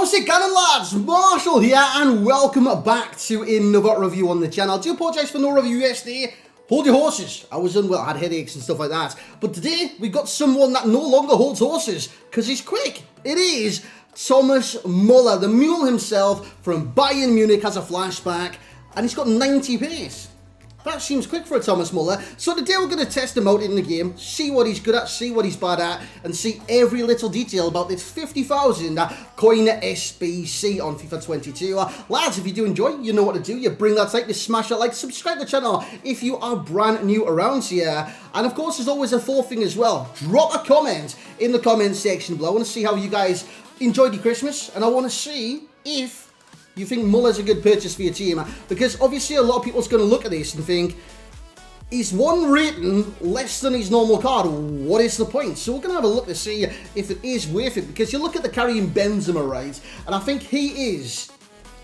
How's it going, lads? Marshall here, and welcome back to another review on the channel. I do apologise for no review yesterday. Hold your horses. I was unwell, I had headaches and stuff like that. But today, we got someone that no longer holds horses, because he's quick. It is Thomas Muller, the mule himself from Bayern Munich, has a flashback, and he's got 90 pace. That seems quick for a Thomas Muller. So today we're going to test him out in the game, see what he's good at, see what he's bad at, and see every little detail about this 50,000 coin SBC on FIFA 22. Lads, if you do enjoy, you know what to do. You bring that like, you smash that like, subscribe to the channel if you are brand new around here. And of course, there's always a fourth thing as well. Drop a comment in the comment section below. I want to see how you guys enjoyed your Christmas, and I want to see if you think Muller's a good purchase for your team, because obviously a lot of people's going to look at this and think, is one rating less than his normal card? What is the point? So we're going to have a look to see if it is worth it, because you look at the Karim Benzema, right, and I think he is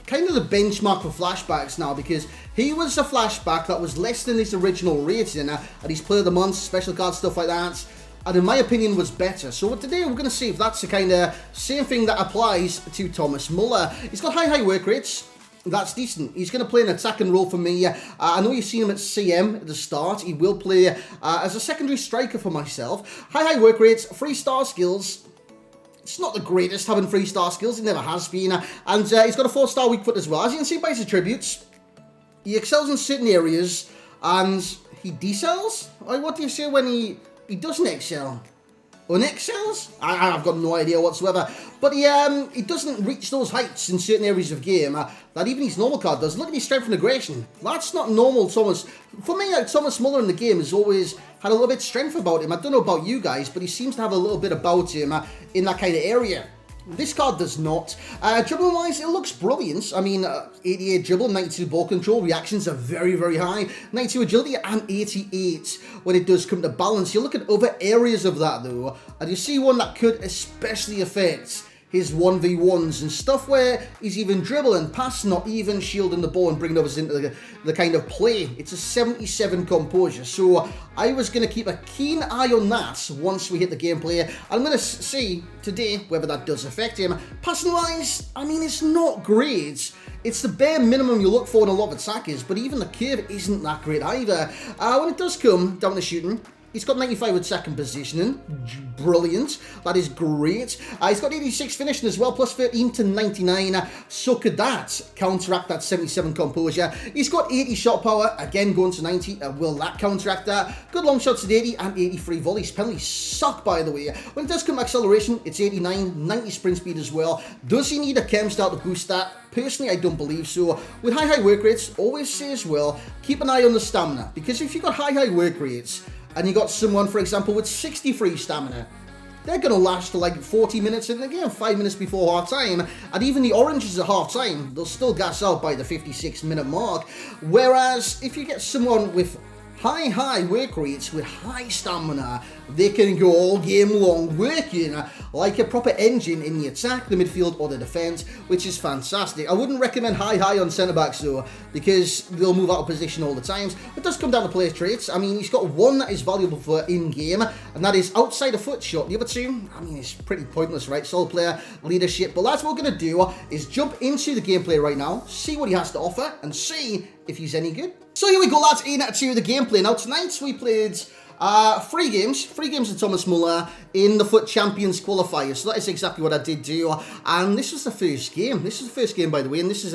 kind of the benchmark for flashbacks now, because he was a flashback that was less than his original rating, and he's played the months, special cards, stuff like that, and in my opinion was better. So today we're going to see if that's the kind of same thing that applies to Thomas Muller. He's got high work rates. That's decent. He's going to play an attacking role for me. I know you've seen him at CM at the start. He will play as a secondary striker for myself. High work rates, 3-star skills. It's not the greatest having 3-star skills. It never has been. And he's got a 4-star weak foot as well. As you can see by his attributes, he excels in certain areas and he decels? What do you say when he doesn't excel? Unexcels? I've got no idea whatsoever. But he doesn't reach those heights in certain areas of game that even his normal card does. Look at his strength and aggression. That's not normal, Thomas. For me, Thomas Muller in the game has always had a little bit of strength about him. I don't know about you guys, but he seems to have a little bit about him in that kind of area. This card does not. Dribbling-wise, it looks brilliant. I mean, 88 dribble, 92 ball control. Reactions are very, very high. 92 agility and 88 when it does come to balance. You look at other areas of that, though, and you see one that could especially affect his 1v1s and stuff where he's even dribbling, passing, not even shielding the ball and bringing others into the kind of play. It's a 77 composure. So I was going to keep a keen eye on that once we hit the gameplay. I'm going to see today whether that does affect him. Passing-wise, I mean, it's not great. It's the bare minimum you look for in a lot of attackers, but even the curve isn't that great either. When it does come down to shooting, he's got 95 with second positioning. Brilliant. That is great. He's got 86 finishing as well, plus 13 to 99. So could that counteract that 77 composure? He's got 80 shot power, again going to 90. Will that counteract that? Good long shots at 80 and 83 volleys. Penalties suck, by the way. When it does come to acceleration, it's 89, 90 sprint speed as well. Does he need a chem start to boost that? Personally, I don't believe so. With high work rates, always say as well, keep an eye on the stamina, because if you've got high work rates, and you got someone, for example, with 63 stamina, they're going to last for like 40 minutes in the game, 5 minutes before half time, and even the oranges at half time, they'll still gas out by the 56-minute mark. Whereas if you get someone with high work rates with high stamina, they can go all game long working like a proper engine in the attack, the midfield, or the defence, which is fantastic. I wouldn't recommend high on centre-backs though, because they'll move out of position all the times. It does come down to player traits. I mean, he's got one that is valuable for in-game, and that is outside a foot shot. The other two, I mean, it's pretty pointless, right? Solid player, leadership. But that's what we're going to do, is jump into the gameplay right now, see what he has to offer, and see if he's any good. So here we go, lads, into the gameplay. Now, tonight we played 3 games of Thomas Muller in the FUT Champions qualifier. So that is exactly what I did do. And this was the first game. This is the first game, by the way, and this is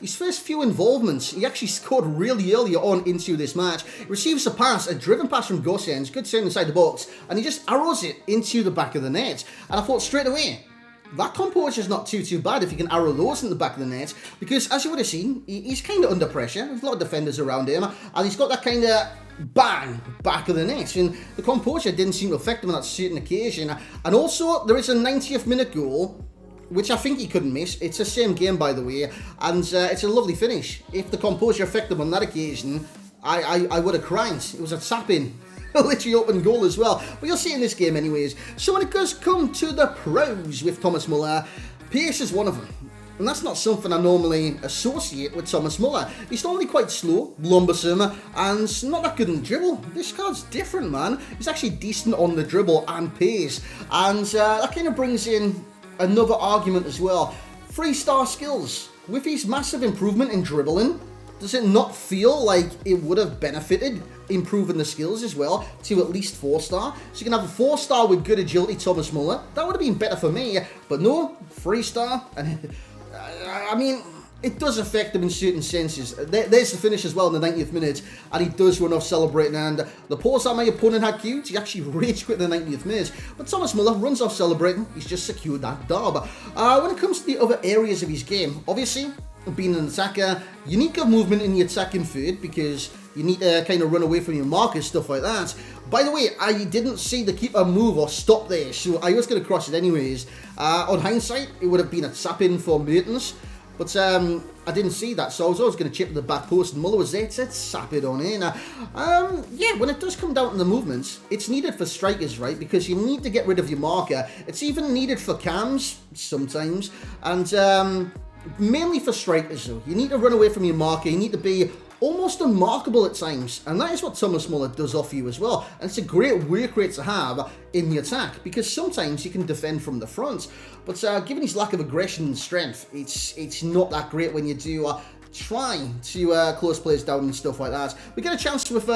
his first few involvements. He actually scored really early on into this match. He receives a pass, a driven pass from Gosens, good turn inside the box, and he just arrows it into the back of the net. And I thought straight away, that composure is not too bad if you can arrow those in the back of the net, because as you would have seen, he's kind of under pressure. There's a lot of defenders around him, and he's got that kind of bang back of the net, and the composure didn't seem to affect him on that certain occasion. And also, there is a 90th minute goal, which I think he couldn't miss. It's the same game, by the way, and it's a lovely finish. If the composure affected him on that occasion, I would have cried. It was a tap-in. Literally open goal as well. But you'll see in this game anyways. So when it does come to the pros with Thomas Muller, pace is one of them. And that's not something I normally associate with Thomas Muller. He's normally quite slow, lumbersome, and not that good in the dribble. This card's different, man. He's actually decent on the dribble and pace. And that kind of brings in another argument as well. 3-star skills. With his massive improvement in dribbling, does it not feel like it would have benefited improving the skills as well to at least 4-star? So you can have a 4-star with good agility, Thomas Muller. That would have been better for me, but no, 3-star. And I mean, it does affect him in certain senses. There's the finish as well in the 90th minute, and he does run off celebrating, and the pause that my opponent had queued, he actually rage quit in the 90th minute. But Thomas Muller runs off celebrating, he's just secured that dub. When it comes to the other areas of his game, obviously, being an attacker, you need good movement in the attacking third because you need to kind of run away from your markers, stuff like that. By the way, I didn't see the keeper move or stop there, so I was going to cross it anyways. On hindsight, it would have been a tap-in for Mertens, but I didn't see that, so I was always going to chip to the back post, and Muller was there to sap it on in. Yeah, when it does come down to the movements, it's needed for strikers, right? Because you need to get rid of your marker. It's even needed for cams sometimes, and mainly for strikers though. You need to run away from your marker, you need to be almost unmarkable at times, and that is what Thomas Muller does offer you as well. And it's a great work rate to have in the attack, because sometimes you can defend from the front, but given his lack of aggression and strength, it's not that great when you do try to close players down and stuff like that. We get a chance with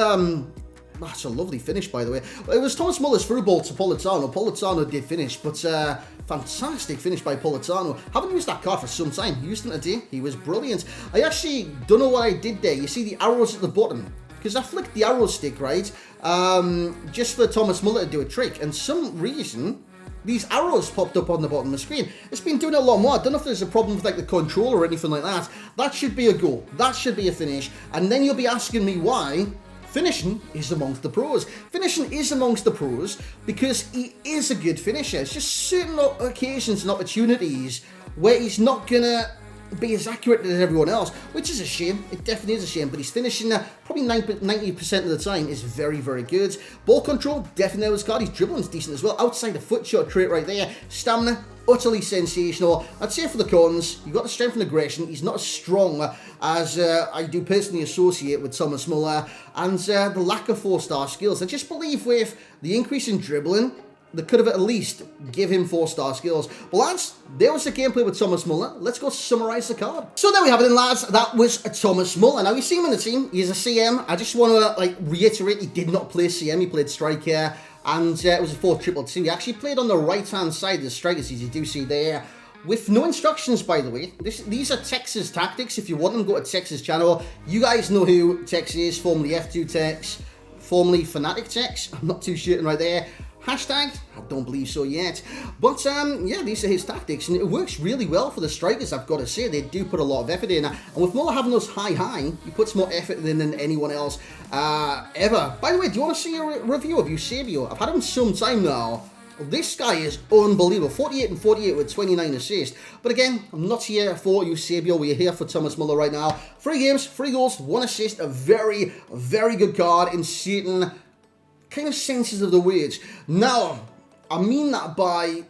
that's a lovely finish, by the way. It was Thomas Muller's through ball to Politano. Politano did finish, but fantastic finish by Politano. Haven't used that card for some time. Used him today. He was brilliant. I actually don't know what I did there. You see the arrows at the bottom? Because I flicked the arrow stick, right? Just for Thomas Muller to do a trick. And some reason, these arrows popped up on the bottom of the screen. It's been doing it a lot more. I don't know if there's a problem with like the controller or anything like that. That should be a goal. That should be a finish. And then you'll be asking me why. Finishing is amongst the pros. Finishing is amongst the pros because he is a good finisher. It's just certain occasions and opportunities where he's not going to be as accurate as everyone else, which is a shame. It definitely is a shame, but he's finishing probably 90% of the time is very, very good. Ball control, definitely his card. His dribbling's decent as well. Outside the foot shot trait right there. Stamina, utterly sensational. I'd say for the cons, you've got the strength and aggression. He's not as strong as I do personally associate with Thomas Muller, and the lack of 4-star skills. I just believe with the increase in dribbling, they could have at least give him 4-star skills. Well, lads, there was the gameplay with Thomas Muller. Let's go summarise the card. So there we have it then, lads. That was Thomas Muller. Now, you see him in the team. He's a CM. I just want to reiterate, he did not play CM. He played striker, and it was a 4-2-2. He actually played on the right-hand side of the strikers, as you do see there. With no instructions, by the way. These are Tex's tactics. If you want them, go to Tex's channel. You guys know who Tex is, formerly F2 Tex, formerly Fnatic Tex. I'm not too certain right there. Hashtag, I don't believe so yet. But yeah, these are his tactics, and it works really well for the strikers, I've got to say. They do put a lot of effort in. And with Muller having those high, he puts more effort in than anyone else ever. By the way, do you want to see a review of Eusebio? I've had him some time now. This guy is unbelievable. 48 and 48 with 29 assists. But again, I'm not here for Eusebio. We're here for Thomas Muller right now. 3 games, 3 goals, 1 assist. A very, very good card in certain kind of senses of the words. Now, I mean that by...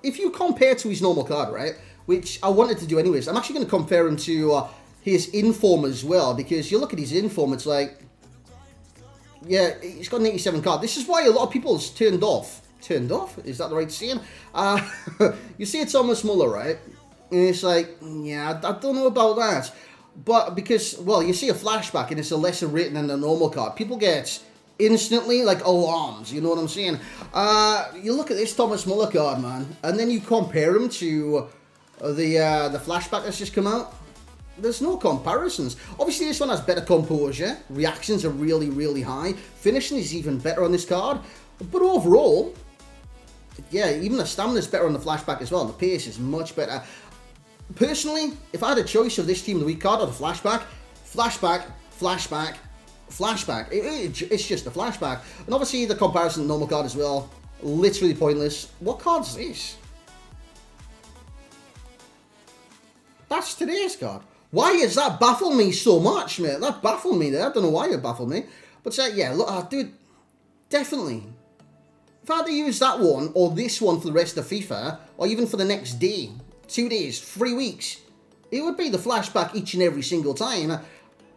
if you compare to his normal card, right, which I wanted to do anyways, I'm actually going to compare him to his inform as well, because you look at his inform, it's like... Yeah, he's got an 87 card. This is why a lot of people's turned off. Turned off? Is that the right saying? You see it's Thomas Muller, right? And it's like, yeah, I don't know about that. But because, well, you see a flashback and it's a lesser rating than the normal card. People get instantly, like, alarms, you know what I'm saying? You look at this Thomas Muller card, man, and then you compare him to the flashback that's just come out. There's no comparisons. Obviously, this one has better composure. Reactions are really, really high. Finishing is even better on this card. But overall... yeah, even the stamina is better on the flashback as well. The pace is much better. Personally, if I had a choice of this Team of the Week card or the flashback, flashback. It's just a flashback. And obviously the comparison to the normal card as well. Literally pointless. What card is this? That's today's card. Why has that baffled me so much, mate? That baffled me there. I don't know why it baffled me. But yeah, look, dude, definitely. If I had to use that one, or this one for the rest of FIFA, or even for the next day, 2 days, 3 weeks, it would be the flashback each and every single time.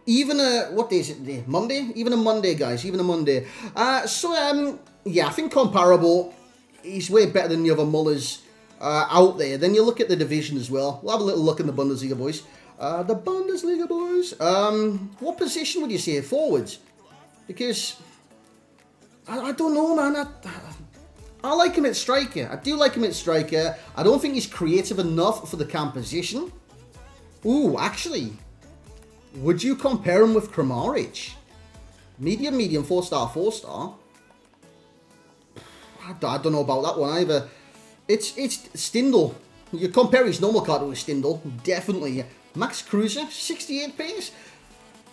Even what day is it today? Monday? Even a Monday, guys, even a Monday. Yeah, I think comparable, he's way better than the other Mullers. out there. Then you look at the division as well. We'll have a little look in the Bundesliga, boys. The Bundesliga, boys. What position would you say? Forwards? Because I don't know, man. I like him at striker. I do like him at striker. I don't think he's creative enough for the composition. Ooh, actually, would you compare him with Kramaric? Medium, 4-star, 4-star. I don't know about that one either. It's Stindl. You compare his normal card with Stindl, definitely. Max Kruse, 68 pace.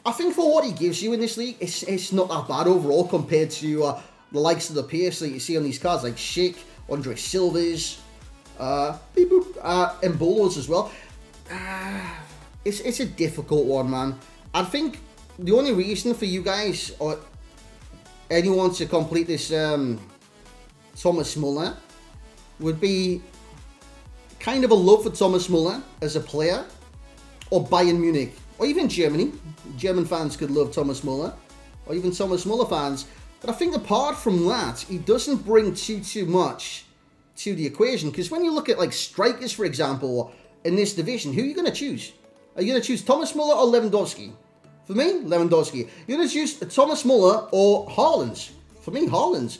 I think for what he gives you in this league, it's not that bad overall compared to the likes of the pace that you see on these cards, like Schick, Andre Silvas, Embolos as well. It's a difficult one, man. I think the only reason for you guys or anyone to complete this Thomas Muller would be kind of a love for Thomas Muller as a player, or Bayern Munich, or even Germany. German fans could love Thomas Muller, or even Thomas Muller fans. But I think apart from that, he doesn't bring too much to the equation. Because when you look at like strikers, for example, in this division, who are you going to choose? Are you going to choose Thomas Muller or Lewandowski? For me, Lewandowski. You're going to choose Thomas Muller or Haaland? For me, Haaland.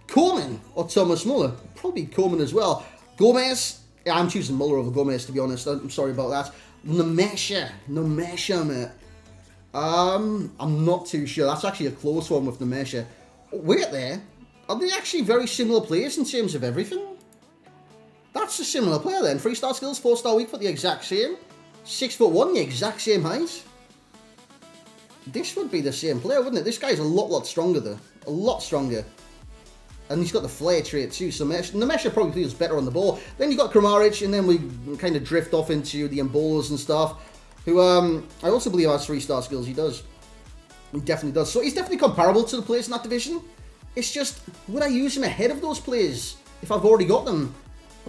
Koeman or Thomas Muller? Probably Koeman as well. Gomez? Yeah, I'm choosing Muller over Gomez, to be honest. I'm sorry about that. Nemesha, mate. I'm not too sure. That's actually a close one with Nemesha. Wait there. Are they actually very similar players in terms of everything? That's a similar player then. 3-star skills, 4-star weak foot, the exact same. 6'1", the exact same height. This would be the same player, wouldn't it? This guy's a lot stronger though. A lot stronger. And he's got the flair trait too, so Nemesha probably feels better on the ball. Then you've got Kramaric, and then we kind of drift off into the Embolos and stuff, who I also believe has 3-star skills. He does. He definitely does. So he's definitely comparable to the players in that division. It's just, would I use him ahead of those players if I've already got them?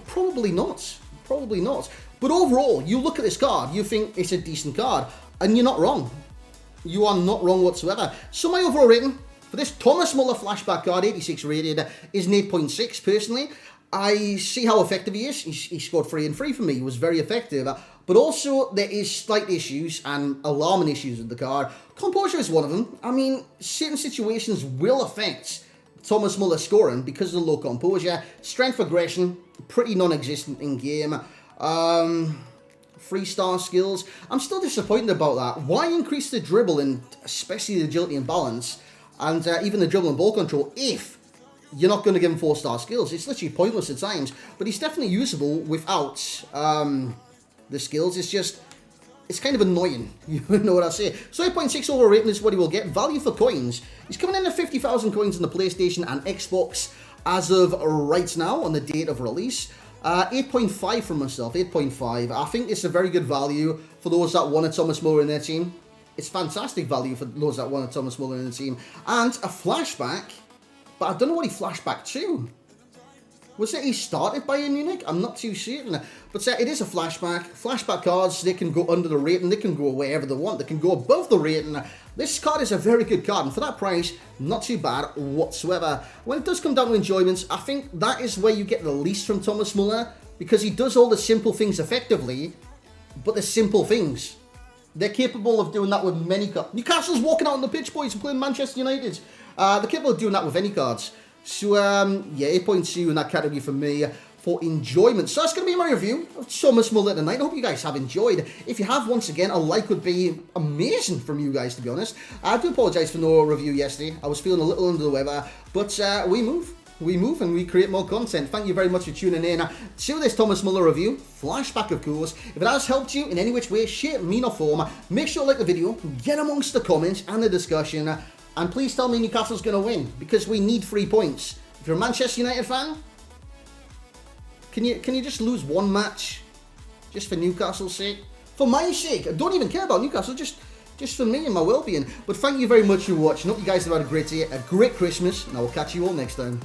Probably not. Probably not. But overall, you look at this card, you think it's a decent card, and you're not wrong. You are not wrong whatsoever. So my overall rating for this Thomas Muller flashback card, 86 rated, is an 8.6 personally. I see how effective he is. He scored 3 and 3 for me. He was very effective. But also, there is slight issues and alarming issues with the card. Composure is one of them. I mean, certain situations will affect Thomas Muller scoring because of the low composure. Strength aggression, pretty non-existent in game. 3-star skills. I'm still disappointed about that. Why increase the dribble and especially the agility and balance and even the dribble and ball control if you're not going to give him 4-star skills? It's literally pointless at times. But he's definitely usable without the skills. It's just, it's kind of annoying. You know what I say. So 8.6 overall rating is what he will get. Value for coins. He's coming in at 50,000 coins on the PlayStation and Xbox as of right now on the date of release. 8.5 from myself, 8.5. I think it's a very good value for those that want a Thomas Muller in their team. It's fantastic value for those that want a Thomas Muller in the team. And a flashback, but I don't know what he flashback to. Was it he started Bayern Munich? I'm not too certain. But it is a flashback. Flashback cards, they can go under the rating. They can go wherever they want. They can go above the rating. This card is a very good card. And for that price, not too bad whatsoever. When it does come down to enjoyments, I think that is where you get the least from Thomas Muller. Because he does all the simple things effectively. But the simple things. They're capable of doing that with many cards. Newcastle's walking out on the pitch, boys, and playing Manchester United. They're capable of doing that with any cards. So, yeah, 8.2 in that category for me for enjoyment. So that's going to be my review of Thomas Muller tonight. I hope you guys have enjoyed. If you have, once again, a like would be amazing from you guys, to be honest. I do apologise for no review yesterday. I was feeling a little under the weather. But we move. We move and we create more content. Thank you very much for tuning in to this Thomas Muller review. Flashback, of course. If it has helped you in any which way, shape, mean or form, make sure to like the video, get amongst the comments and the discussion. And please tell me Newcastle's going to win, because we need 3 points. If you're a Manchester United fan, can you just lose one match? Just for Newcastle's sake? For my sake. I don't even care about Newcastle, just for me and my well-being. But thank you very much for watching. Hope you guys have had a great day, a great Christmas, and I will catch you all next time.